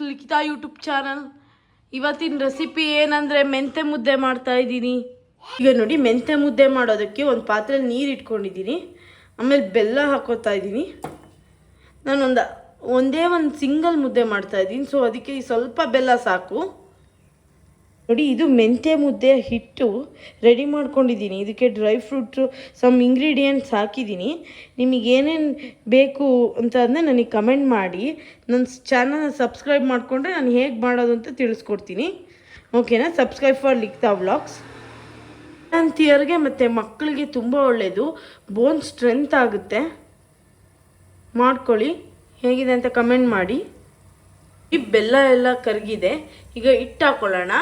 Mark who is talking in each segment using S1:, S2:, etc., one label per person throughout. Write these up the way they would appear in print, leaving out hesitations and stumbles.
S1: Likhitha YouTube channel. ಇವತ್ತಿನ recipe ಏನಂದರೆ ಮೆಂತ್ಯ ಮುದ್ದೆ ಮಾಡ್ತಾ ಇದ್ದೀನಿ. ಈಗ ನೋಡಿ, ಮೆಂತ್ಯ ಮುದ್ದೆ ಮಾಡೋದಕ್ಕೆ ಒಂದು ಪಾತ್ರೆಯಲ್ಲಿ ನೀರು ಇಟ್ಕೊಂಡಿದ್ದೀನಿ. ಆಮೇಲೆ ಬೆಲ್ಲ ಹಾಕೋತಾ ಇದ್ದೀನಿ. ನಾನು ಒಂದೇ ಒಂದು ಸಿಂಗಲ್ ಮುದ್ದೆ ಮಾಡ್ತಾಯಿದ್ದೀನಿ, ಸೊ ಅದಕ್ಕೆ ಸ್ವಲ್ಪ ಬೆಲ್ಲ ಸಾಕು. ನೋಡಿ, ಇದು ಮೆಂತ್ಯ ಮುದ್ದೆ ಹಿಟ್ಟು ರೆಡಿ ಮಾಡ್ಕೊಂಡಿದ್ದೀನಿ. ಇದಕ್ಕೆ ಡ್ರೈ ಫ್ರೂಟ್ಸು ಸಮ್ ಇಂಗ್ರೀಡಿಯೆಂಟ್ಸ್ ಹಾಕಿದ್ದೀನಿ. ನಿಮಗೆ ಏನೇನು ಬೇಕು ಅಂತ ಅದನ್ನ ನನಗೆ ಕಮೆಂಟ್ ಮಾಡಿ. ನನ್ನ ಚಾನಲ್ನ ಸಬ್ಸ್ಕ್ರೈಬ್ ಮಾಡಿಕೊಂಡ್ರೆ ನಾನು ಹೇಗೆ ಮಾಡೋದು ಅಂತ ತಿಳಿಸ್ಕೊಡ್ತೀನಿ. ಓಕೆನಾ? Subscribe for Likhita vlogs. ಅಂತಿಯರಿಗೆ ಮತ್ತು ಮಕ್ಕಳಿಗೆ ತುಂಬ ಒಳ್ಳೆಯದು, ಬೋನ್ ಸ್ಟ್ರೆಂತ್ ಆಗುತ್ತೆ. ಮಾಡ್ಕೊಳ್ಳಿ, ಹೇಗಿದೆ ಅಂತ ಕಮೆಂಟ್ ಮಾಡಿ. ಈ ಬೆಲ್ಲ ಎಲ್ಲ ಕರಗಿದೆ. ಈಗ ಹಿಟ್ಟು ಹಾಕ್ಕೊಳ್ಳೋಣ.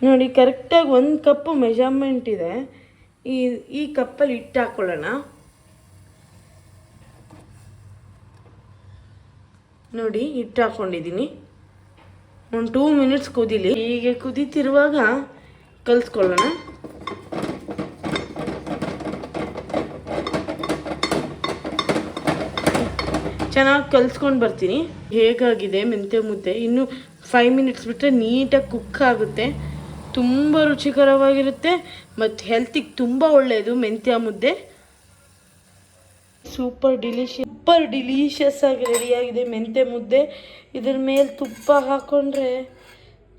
S1: ನೋಡಿ, ಕರೆಕ್ಟಾಗಿ 1 ಕಪ್ಪು ಮೆಜರ್ಮೆಂಟ್ ಇದೆ. ಈ ಕಪ್ಪಲ್ಲಿ ಹಿಟ್ಟು ಹಾಕ್ಕೊಳ್ಳೋಣ. ನೋಡಿ, ಹಿಟ್ಟು ಹಾಕ್ಕೊಂಡಿದ್ದೀನಿ. ಒಂದು 2 ಮಿನಿಟ್ಸ್ ಕುದೀಲಿ. ಹೀಗೆ ಕುದೀತಿರುವಾಗ ಕಲಿಸ್ಕೊಳ್ಳೋಣ. ಚೆನ್ನಾಗಿ ಕಲಿಸ್ಕೊಂಡು ಬರ್ತೀನಿ. ಹೇಗಾಗಿದೆ ಮೆಂತ್ಯ ಮುದ್ದೆ? ಇನ್ನು 5 ಮಿನಿಟ್ಸ್ ಬಿಟ್ಟರೆ ನೀಟಾಗಿ ಕುಕ್ ಆಗುತ್ತೆ. ತುಂಬ ರುಚಿಕರವಾಗಿರುತ್ತೆ ಮತ್ತು ಹೆಲ್ತಿಗೆ ತುಂಬ ಒಳ್ಳೆಯದು ಮೆಂತ್ಯ ಮುದ್ದೆ. ಸೂಪರ್ ಡಿಲಿಷಿಯಸ್ ಆಗಿ ರೆಡಿಯಾಗಿದೆ ಮೆಂತ್ಯ ಮುದ್ದೆ. ಇದ್ರ ಮೇಲೆ ತುಪ್ಪ ಹಾಕ್ಕೊಂಡ್ರೆ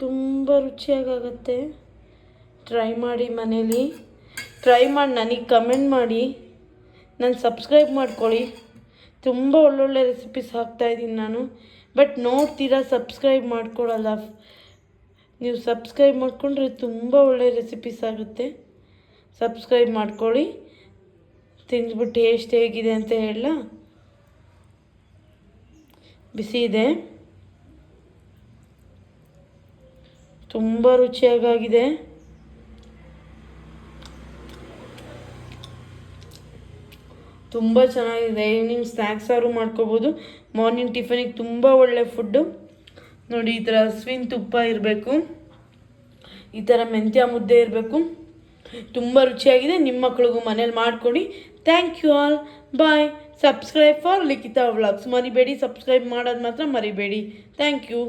S1: ತುಂಬ ರುಚಿಯಾಗುತ್ತೆ. ಟ್ರೈ ಮಾಡಿ, ಮನೇಲಿ ಟ್ರೈ ಮಾಡಿ ನನಗೆ ಕಮೆಂಟ್ ಮಾಡಿ. ನಾನು ಸಬ್ಸ್ಕ್ರೈಬ್ ಮಾಡ್ಕೊಳ್ಳಿ. ತುಂಬ ಒಳ್ಳೊಳ್ಳೆ ರೆಸಿಪೀಸ್ ಹಾಕ್ತಾಯಿದ್ದೀನಿ ನಾನು. ಬಟ್ ನೋಡ್ತೀರಾ, ಸಬ್ಸ್ಕ್ರೈಬ್ ಮಾಡ್ಕೊಳ್ಳಲ್ಲ. ನೀವು ಸಬ್ಸ್ಕ್ರೈಬ್ ಮಾಡಿಕೊಂಡ್ರೆ ತುಂಬ ಒಳ್ಳೆ ರೆಸಿಪೀಸ್ ಆಗುತ್ತೆ. ಸಬ್ಸ್ಕ್ರೈಬ್ ಮಾಡ್ಕೊಳ್ಳಿ. ತಿಂದ್ಬಿಟ್ಟು ಟೇಸ್ಟ್ ಹೇಗಿದೆ ಅಂತ ಹೇಳ. ಬಿಸಿ ಇದೆ, ತುಂಬ ರುಚಿಯಾಗಿದೆ. ತುಂಬ ಚೆನ್ನಾಗಿದೆ. ಈವ್ನಿಂಗ್ ಸ್ನ್ಯಾಕ್ಸ್ ಆದ್ರೂ ಮಾಡ್ಕೋಬೋದು. ಮಾರ್ನಿಂಗ್ ಟಿಫನಿಗೆ ತುಂಬ ಒಳ್ಳೆ ಫುಡ್ಡು. ನೋಡಿ, ಈ ಥರ ಹಸುವಿನ ತುಪ್ಪ ಇರಬೇಕು, ಈ ಥರ ಮೆಂತ್ಯ ಮುದ್ದೆ ಇರಬೇಕು. ತುಂಬ ರುಚಿಯಾಗಿದೆ. ನಿಮ್ಮ ಮಕ್ಳಿಗೂ ಮನೇಲಿ ಮಾಡಿಕೊಡಿ. Thank you all. Bye. Subscribe for Likhita vlogs. ಮರಿಬೇಡಿ, ಸಬ್ಸ್ಕ್ರೈಬ್ ಮಾಡೋದು ಮಾತ್ರ ಮರಿಬೇಡಿ. Thank you.